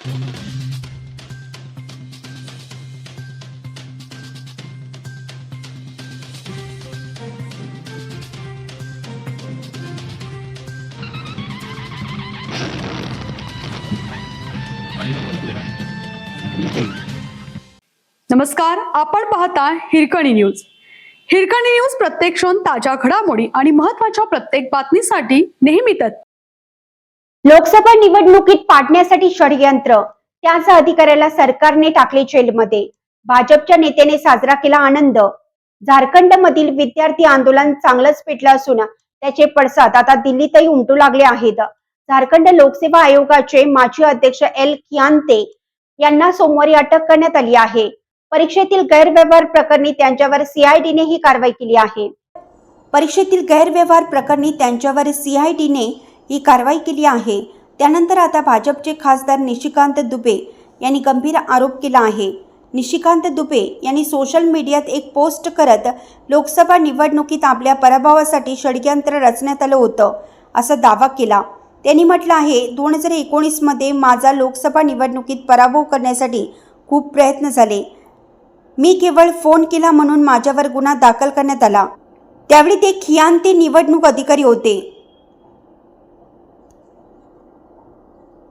नमस्कार, आपण पाहता हिरकणी न्यूज. हिरकणी न्यूज प्रत्येक क्षण ताज्या घडामोडी आणि महत्त्वाच्या प्रत्येक बातमीसाठी नेहमीच. लोकसभा निवडणुकीत पाडण्यासाठी षडयंत्र, त्याच अधिकाऱ्याला सरकारने टाकले जेलमध्ये. भाजपच्या नेत्याने साजरा केला आनंद. झारखंडमधील विद्यार्थी आंदोलन चांगलंच पेटलं असून त्याचे पडसाद आता दिल्लीतही उमटू लागले आहेत. झारखंड लोकसेवा आयोगाचे माजी अध्यक्ष एल कियांते यांना सोमवारी अटक करण्यात आली आहे. परीक्षेतील गैरव्यवहार प्रकरणी त्यांच्यावर सीआयडीने ही कारवाई केली आहे. ही कारवाई केली आहे. त्यानंतर आता भाजपचे खासदार निशिकांत दुबे यांनी गंभीर आरोप केला आहे. निशिकांत दुबे यांनी सोशल मीडियात एक पोस्ट करत लोकसभा निवडणुकीत आपल्या पराभवासाठी षडयंत्र रचण्यात आलं होतं असा दावा केला. त्यांनी म्हटलं आहे, 2019 मध्ये माझा लोकसभा निवडणुकीत पराभव करण्यासाठी खूप प्रयत्न झाले. मी केवळ फोन केला म्हणून माझ्यावर गुन्हा दाखल करण्यात आला. त्यावेळी ते खियांते निवडणूक अधिकारी होते.